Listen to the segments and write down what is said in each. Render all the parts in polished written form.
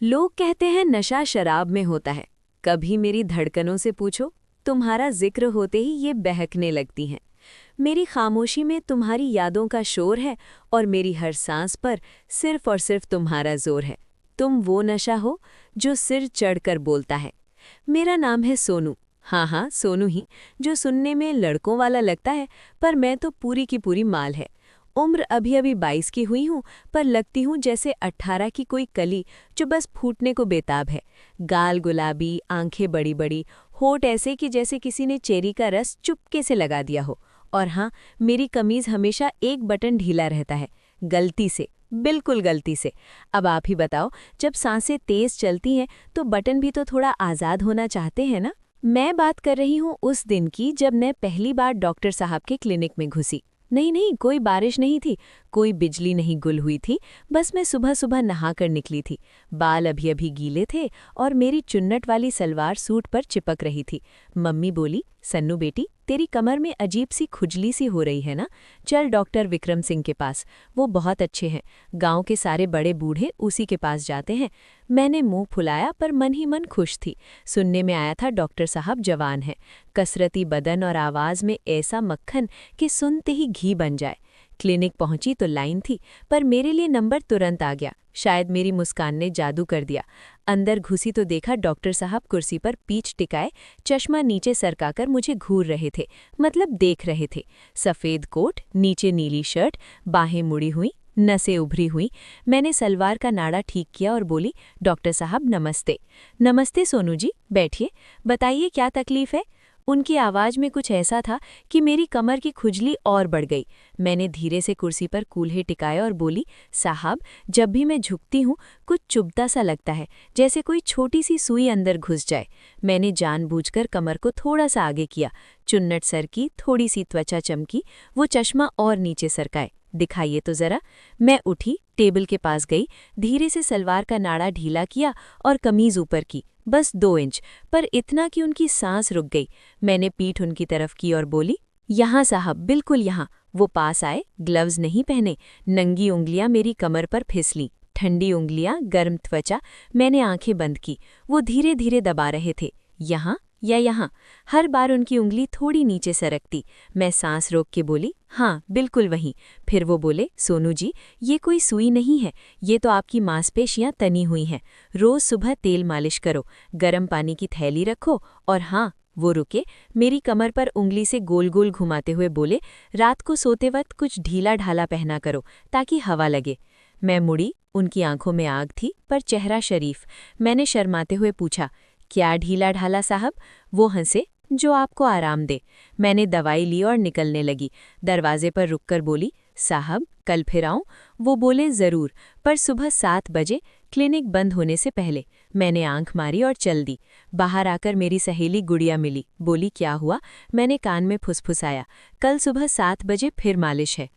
लोग कहते हैं नशा शराब में होता है। कभी मेरी धड़कनों से पूछो, तुम्हारा जिक्र होते ही ये बहकने लगती हैं। मेरी खामोशी में तुम्हारी यादों का शोर है और मेरी हर सांस पर सिर्फ और सिर्फ तुम्हारा जोर है। तुम वो नशा हो जो सिर चढ़कर बोलता है। मेरा नाम है सोनू। हाँ हाँ, सोनू ही, जो सुनने में लड़कों वाला लगता है, पर मैं तो पूरी की पूरी माल है। उम्र अभी अभी 22 की हुई हूँ, पर लगती हूँ जैसे 18 की कोई कली जो बस फूटने को बेताब है। गाल गुलाबी, आंखें बड़ी बड़ी, होठ ऐसे कि जैसे किसी ने चेरी का रस चुपके से लगा दिया हो। और हाँ, मेरी कमीज हमेशा एक बटन ढीला रहता है, गलती से, बिल्कुल गलती से। अब आप ही बताओ, जब सांसें तेज चलती हैं तो बटन भी तो थोड़ा आज़ाद होना चाहते हैं ना। मैं बात कर रही हूँ उस दिन की जब मैं पहली बार डॉक्टर साहब के क्लिनिक में घुसी। नहीं नहीं, कोई बारिश नहीं थी, कोई बिजली नहीं गुल हुई थी। बस मैं सुबह सुबह नहा कर निकली थी। बाल अभी अभी गीले थे और मेरी चुन्नट वाली सलवार सूट पर चिपक रही थी। मम्मी बोली, सन्नू बेटी, तेरी कमर में अजीब सी खुजली सी हो रही है ना, चल डॉक्टर विक्रम सिंह के पास, वो बहुत अच्छे हैं। गांव के सारे बड़े बूढ़े उसी के पास जाते हैं। मैंने मुंह फुलाया, पर मन ही मन खुश थी। सुनने में आया था डॉक्टर साहब जवान हैं, कसरती बदन और आवाज़ में ऐसा मक्खन कि सुनते ही घी बन जाए। क्लिनिक पहुंची तो लाइन थी, पर मेरे लिए नंबर तुरंत आ गया। शायद मेरी मुस्कान ने जादू कर दिया। अंदर घुसी तो देखा डॉक्टर साहब कुर्सी पर पीठ टिकाए, चश्मा नीचे सरकाकर मुझे घूर रहे थे, मतलब देख रहे थे। सफ़ेद कोट, नीचे नीली शर्ट, बाहें मुड़ी हुई, नसें उभरी हुई। मैंने सलवार का नाड़ा ठीक किया और बोली, डॉक्टर साहब नमस्ते। नमस्ते सोनू जी, बैठिए, बताइए क्या तकलीफ है। उनकी आवाज़ में कुछ ऐसा था कि मेरी कमर की खुजली और बढ़ गई। मैंने धीरे से कुर्सी पर कूल्हे टिकाए और बोली, साहब, जब भी मैं झुकती हूँ कुछ चुभता सा लगता है, जैसे कोई छोटी सी सुई अंदर घुस जाए। मैंने जानबूझकर कमर को थोड़ा सा आगे किया, चुन्नट सर की, थोड़ी सी त्वचा चमकी, वो चश्मा और नीचे सरकाए। दिखाइए तो जरा। मैं उठी, टेबल के पास गई, धीरे से सलवार का नाड़ा ढीला किया और कमीज ऊपर की, बस 2 इंच, पर इतना कि उनकी सांस रुक गई। मैंने पीठ उनकी तरफ की और बोली, यहाँ साहब, बिल्कुल यहाँ। वो पास आए, ग्लव्स नहीं पहने, नंगी उंगलियां मेरी कमर पर फिसली, ठंडी उंगलियां, गर्म त्वचा। मैंने आंखें बंद की। वो धीरे धीरे दबा रहे थे, यहाँ या यहाँ। हर बार उनकी उंगली थोड़ी नीचे सरकती। मैं सांस रोक के बोली, हाँ बिल्कुल वहीं। फिर वो बोले, सोनू जी, ये कोई सुई नहीं है, ये तो आपकी मांसपेशियां तनी हुई हैं। रोज सुबह तेल मालिश करो, गर्म पानी की थैली रखो, और हाँ। वो रुके, मेरी कमर पर उंगली से गोल गोल घुमाते हुए बोले, रात को सोते वक्त कुछ ढीला ढाला पहना करो ताकि हवा लगे। मैं मुड़ी, उनकी आंखों में आग थी पर चेहरा शरीफ। मैंने शर्माते हुए पूछा, क्या ढीला ढाला साहब। वो हंसे, जो आपको आराम दे। मैंने दवाई ली और निकलने लगी। दरवाजे पर रुककर बोली, साहब कल फिर आऊं। वो बोले, ज़रूर, पर सुबह 7 बजे, क्लिनिक बंद होने से पहले। मैंने आंख मारी और चल दी। बाहर आकर मेरी सहेली गुड़िया मिली, बोली, क्या हुआ। मैंने कान में फुसफुसाया, कल सुबह 7 बजे फिर मालिश है।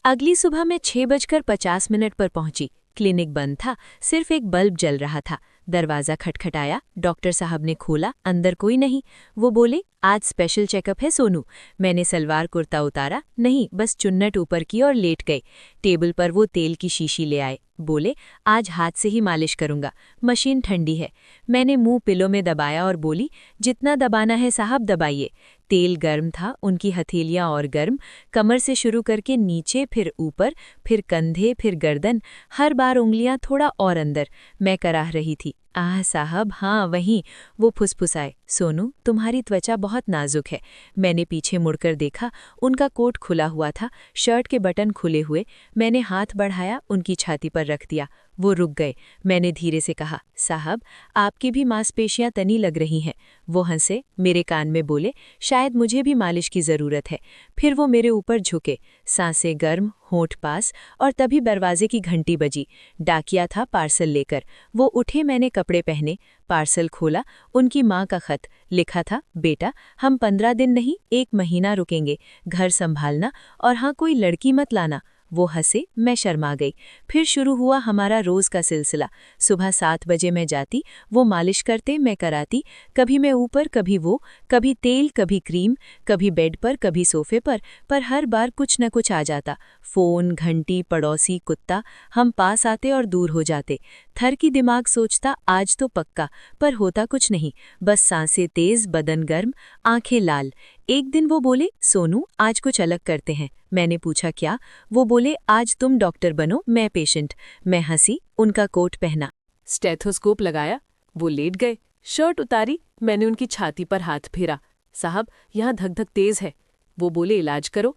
अगली सुबह मैं 6:50 पर पहुंची। क्लिनिक बंद था, सिर्फ एक बल्ब जल रहा था। दरवाज़ा खटखटाया, डॉक्टर साहब ने खोला, अंदर कोई नहीं। वो बोले, आज स्पेशल चेकअप है सोनू। मैंने सलवार कुर्ता उतारा, नहीं बस चुन्नट ऊपर की, और लेट गए। टेबल पर वो तेल की शीशी ले आए, बोले, आज हाथ से ही मालिश करूंगा, मशीन ठंडी है। मैंने मुंह पिलो में दबाया और बोली, जितना दबाना है साहब दबाइए। तेल गर्म था, उनकी हथेलियां और गर्म, कमर से शुरू करके नीचे, फिर ऊपर, फिर कंधे, फिर गर्दन, हर बार उंगलियां थोड़ा और अंदर। मैं कराह रही थी, आह साहब, हाँ वहीं। वो फुसफुसाए, सोनू तुम्हारी त्वचा बहुत नाजुक है। मैंने पीछे मुड़कर देखा, उनका कोट खुला हुआ था, शर्ट के बटन खुले हुए। मैंने हाथ बढ़ाया, उनकी छाती पर रख दिया। वो रुक गए। मैंने धीरे से कहा, साहब आपकी भी मांसपेशियां तनी लग रही हैं। वो हंसे, मेरे कान में बोले, शायद मुझे भी मालिश की ज़रूरत है। फिर वो मेरे ऊपर झुके, सांसें गर्म, होंठ पास, और तभी दरवाजे की घंटी बजी। डाकिया था पार्सल लेकर। वो उठे, मैंने कपड़े पहने, पार्सल खोला, उनकी माँ का खत। लिखा था, बेटा हम 15 दिन नहीं 1 महीना रुकेंगे, घर संभालना, और हाँ कोई लड़की मत लाना। वो हंसे, मैं शर्मा गई। फिर शुरू हुआ हमारा रोज का सिलसिला। सुबह 7 बजे मैं जाती, वो मालिश करते, मैं कराती। कभी मैं ऊपर, कभी वो, कभी तेल, कभी क्रीम, कभी बेड पर, कभी सोफे पर हर बार कुछ न कुछ आ जाता। फोन, घंटी, पड़ोसी, कुत्ता। हम पास आते और दूर हो जाते। थर की दिमाग सोचता आज तो पक्का, पर होता कुछ नहीं। बस सांसें तेज, बदन गर्म, आंखें लाल। एक दिन वो बोले, सोनू आज कुछ अलग करते हैं। मैंने पूछा क्या? वो बोले, आज तुम डॉक्टर बनो, मैं पेशेंट। मैं हंसी, उनका कोट पहना, स्टेथोस्कोप लगाया। वो लेट गए, शर्ट उतारी। मैंने उनकी छाती पर हाथ फेरा। साहब, यहाँ धक धक तेज है। वो बोले, इलाज करो।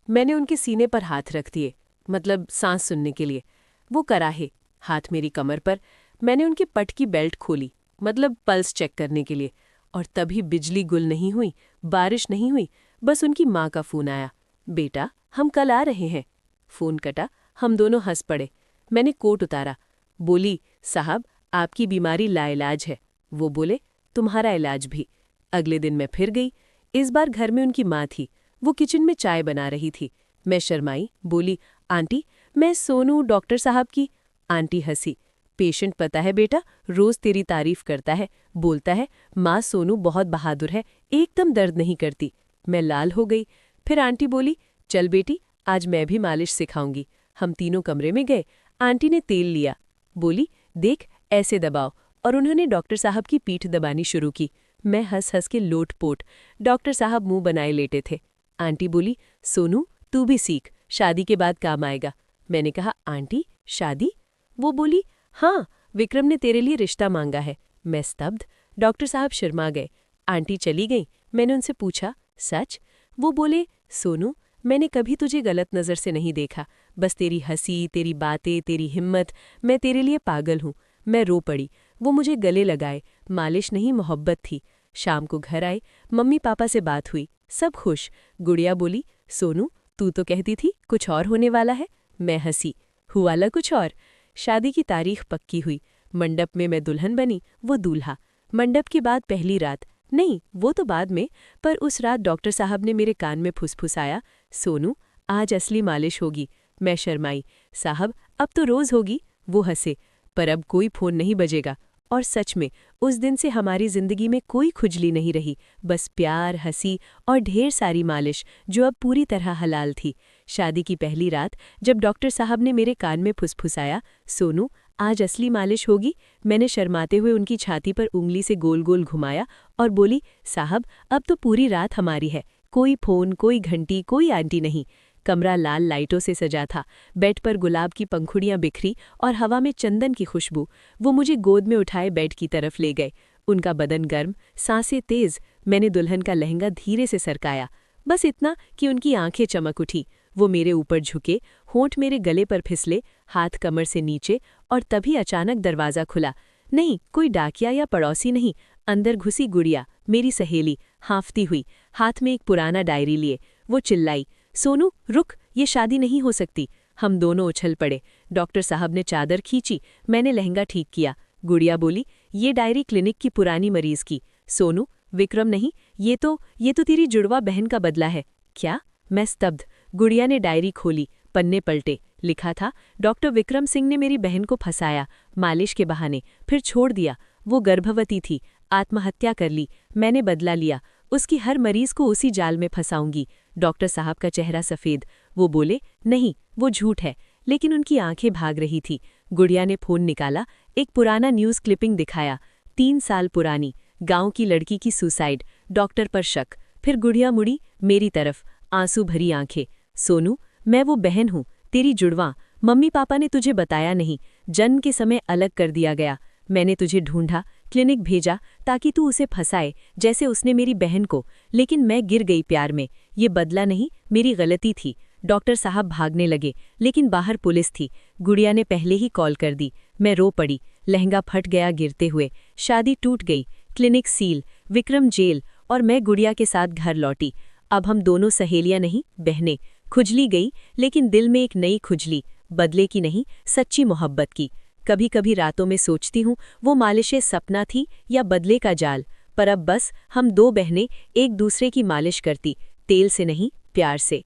मैंने उनके सीने पर हाथ रख दिए, मतलब सांस सुनने के लिए। वो कराहे, हाथ मेरी कमर पर। मैंने उनके पट की बेल्ट खोली, मतलब पल्स चेक करने के लिए। और तभी बिजली गुल नहीं हुई, बारिश नहीं हुई, बस उनकी माँ का फोन आया, बेटा हम कल आ रहे हैं। फोन कटा, हम दोनों हंस पड़े। मैंने कोट उतारा। बोली, साहब आपकी बीमारी लाइलाज है। वो बोले, तुम्हारा इलाज भी। अगले दिन मैं फिर गई। इस बार घर में उनकी माँ थी। वो किचन में चाय बना रही थी। मैं शर्माई, बोली, आंटी मैं सोनू डॉक्टर साहब की। आंटी हंसी। पेशेंट पता है बेटा, रोज तेरी तारीफ करता है, बोलता है माँ सोनू बहुत बहादुर है, एकदम दर्द नहीं करती। मैं लाल हो गई। फिर आंटी बोली, चल बेटी आज मैं भी मालिश सिखाऊंगी। हम तीनों कमरे में गए। आंटी ने तेल लिया, बोली, देख ऐसे दबाओ, और उन्होंने डॉक्टर साहब की पीठ दबानी शुरू की। मैं हंस हंस के लोटपोट। डॉक्टर साहब मुंह बनाए लेटे थे। आंटी बोली, सोनू तू भी सीख, शादी के बाद काम आएगा। मैंने कहा, आंटी शादी? वो बोली, हाँ विक्रम ने तेरे लिए रिश्ता मांगा है। मैं स्तब्ध। डॉक्टर साहब शर्मा गए। आंटी चली गई। मैंने उनसे पूछा, सच? वो बोले, सोनू मैंने कभी तुझे गलत नज़र से नहीं देखा, बस तेरी हंसी, तेरी बातें, तेरी हिम्मत, मैं तेरे लिए पागल हूँ। मैं रो पड़ी। वो मुझे गले लगाए। मालिश नहीं, मोहब्बत थी। शाम को घर आए, मम्मी पापा से बात हुई, सब खुश। गुड़िया बोली, सोनू तू तो कहती थी कुछ और होने वाला है। मैं हंसी, हुआ ला कुछ और। शादी की तारीख पक्की हुई। मंडप में मैं दुल्हन बनी, वो दूल्हा। मंडप के बाद पहली रात, नहीं वो तो बाद में, पर उस रात डॉक्टर साहब ने मेरे कान में फुसफुसाया, सोनू आज असली मालिश होगी। मैं शर्माई, साहब अब तो रोज होगी। वो हंसे, पर अब कोई फोन नहीं बजेगा। और सच में उस दिन से हमारी जिंदगी में कोई खुजली नहीं रही, बस प्यार, हंसी और ढेर सारी मालिश जो अब पूरी तरह हलाल थी। शादी की पहली रात जब डॉक्टर साहब ने मेरे कान में फुसफुसाया, सोनू आज असली मालिश होगी, मैंने शर्माते हुए उनकी छाती पर उंगली से गोल गोल घुमाया और बोली, साहब अब तो पूरी रात हमारी है, कोई फोन, कोई घंटी, कोई आंटी नहीं। कमरा लाल लाइटों से सजा था। बेड पर गुलाब की पंखुड़ियां बिखरी और हवा में चंदन की खुशबू। वो मुझे गोद में उठाए बेड की तरफ ले गए। उनका बदन गर्म, सांसें तेज। मैंने दुल्हन का लहंगा धीरे से सरकाया, बस इतना कि उनकी आंखें चमक उठी। वो मेरे ऊपर झुके, होंठ मेरे गले पर फिसले, हाथ कमर से नीचे, और तभी अचानक दरवाज़ा खुला। नहीं, कोई डाकिया या पड़ोसी नहीं, अंदर घुसी गुड़िया, मेरी सहेली, हाँफती हुई, हाथ में एक पुराना डायरी लिए। वो चिल्लाई, सोनू रुक, ये शादी नहीं हो सकती। हम दोनों उछल पड़े। डॉक्टर साहब ने चादर खींची, मैंने लहंगा ठीक किया। गुड़िया बोली, ये डायरी क्लिनिक की पुरानी मरीज की। सोनू, विक्रम नहीं, ये तो तेरी जुड़वा बहन का बदला है। क्या? मैं स्तब्ध। गुड़िया ने डायरी खोली, पन्ने पलटे। लिखा था, डॉक्टर विक्रम सिंह ने मेरी बहन को फंसाया, मालिश के बहाने, फिर छोड़ दिया। वो गर्भवती थी, आत्महत्या कर ली। मैंने बदला लिया, उसकी हर मरीज को उसी जाल में फंसाऊंगी। डॉक्टर साहब का चेहरा सफ़ेद। वो बोले, नहीं वो झूठ है, लेकिन उनकी आंखें भाग रही थी। गुड़िया ने फ़ोन निकाला, एक पुराना न्यूज़ क्लिपिंग दिखाया, 3 साल पुरानी, गांव की लड़की की सुसाइड, डॉक्टर पर शक। फिर गुड़िया मुड़ी मेरी तरफ, आंसू भरी आंखें। सोनू, मैं वो बहन हूँ, तेरी जुड़वा। मम्मी पापा ने तुझे बताया नहीं, जन्म के समय अलग कर दिया गया। मैंने तुझे ढूंढा, क्लिनिक भेजा, ताकि तू उसे फंसाए जैसे उसने मेरी बहन को, लेकिन मैं गिर गई प्यार में। ये बदला नहीं, मेरी गलती थी। डॉक्टर साहब भागने लगे, लेकिन बाहर पुलिस थी। गुड़िया ने पहले ही कॉल कर दी। मैं रो पड़ी, लहंगा फट गया गिरते हुए। शादी टूट गई, क्लिनिक सील, विक्रम जेल, और मैं गुड़िया के साथ घर लौटी। अब हम दोनों सहेलियां नहीं, बहनें। खुजली गई, लेकिन दिल में एक नई खुजली, बदले की नहीं, सच्ची मोहब्बत की। कभी कभी रातों में सोचती हूँ, वो मालिशें सपना थी या बदले का जाल, पर अब बस हम 2 बहनें एक दूसरे की मालिश करती, तेल से नहीं, प्यार से।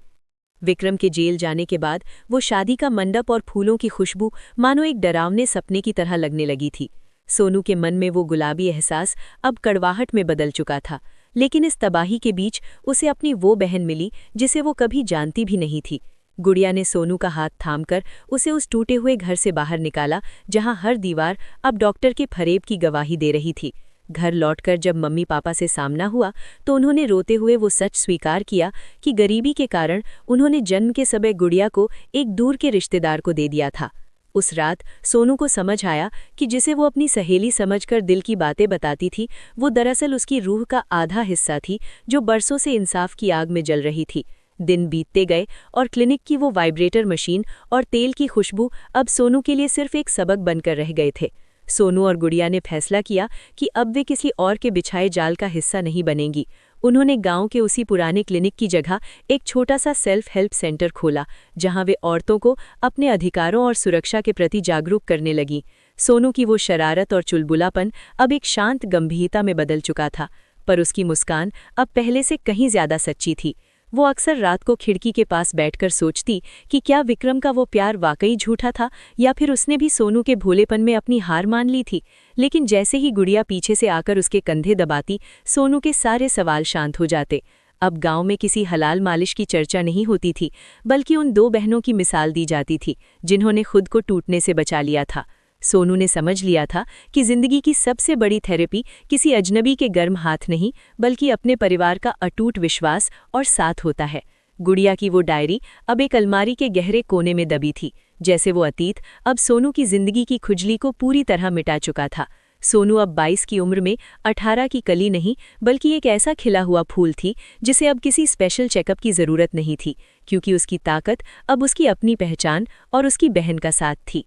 विक्रम के जेल जाने के बाद वो शादी का मंडप और फूलों की खुशबू मानो एक डरावने सपने की तरह लगने लगी थी। सोनू के मन में वो गुलाबी एहसास अब कड़वाहट में बदल चुका था, लेकिन इस तबाही के बीच उसे अपनी वो बहन मिली जिसे वो कभी जानती भी नहीं थी। गुड़िया ने सोनू का हाथ थामकर उसे उस टूटे हुए घर से बाहर निकाला, जहां हर दीवार अब डॉक्टर के फरेब की गवाही दे रही थी। घर लौटकर जब मम्मी पापा से सामना हुआ तो उन्होंने रोते हुए वो सच स्वीकार किया कि गरीबी के कारण उन्होंने जन्म के समय गुड़िया को एक दूर के रिश्तेदार को दे दिया था। उस रात सोनू को समझ आया कि जिसे वो अपनी सहेली समझकर दिल की बातें बताती थी, वो दरअसल उसकी रूह का आधा हिस्सा थी जो बरसों से इंसाफ की आग में जल रही थी। दिन बीतते गए और क्लिनिक की वो वाइब्रेटर मशीन और तेल की खुशबू अब सोनू के लिए सिर्फ एक सबक बनकर रह गए थे। सोनू और गुड़िया ने फैसला किया कि अब वे किसी और के बिछाए जाल का हिस्सा नहीं बनेंगी। उन्होंने गांव के उसी पुराने क्लिनिक की जगह एक छोटा सा सेल्फ हेल्प सेंटर खोला, जहां वे औरतों को अपने अधिकारों और सुरक्षा के प्रति जागरूक करने लगीं। सोनू की वो शरारत और चुलबुलापन अब एक शांत गंभीरता में बदल चुका था, पर उसकी मुस्कान अब पहले से कहीं ज्यादा सच्ची थी। वो अक्सर रात को खिड़की के पास बैठकर सोचती कि क्या विक्रम का वो प्यार वाकई झूठा था या फिर उसने भी सोनू के भोलेपन में अपनी हार मान ली थी। लेकिन जैसे ही गुड़िया पीछे से आकर उसके कंधे दबाती, सोनू के सारे सवाल शांत हो जाते। अब गांव में किसी हलाल मालिश की चर्चा नहीं होती थी, बल्कि उन दो बहनों की मिसाल दी जाती थी जिन्होंने खुद को टूटने से बचा लिया था। सोनू ने समझ लिया था कि जिंदगी की सबसे बड़ी थेरेपी किसी अजनबी के गर्म हाथ नहीं, बल्कि अपने परिवार का अटूट विश्वास और साथ होता है। गुड़िया की वो डायरी अब एक अलमारी के गहरे कोने में दबी थी, जैसे वो अतीत अब सोनू की जिंदगी की खुजली को पूरी तरह मिटा चुका था। सोनू अब 22 की उम्र में 18 की कली नहीं, बल्कि एक ऐसा खिला हुआ फूल थी जिसे अब किसी स्पेशल चेकअप की ज़रूरत नहीं थी, क्योंकि उसकी ताकत अब उसकी अपनी पहचान और उसकी बहन का साथ थी।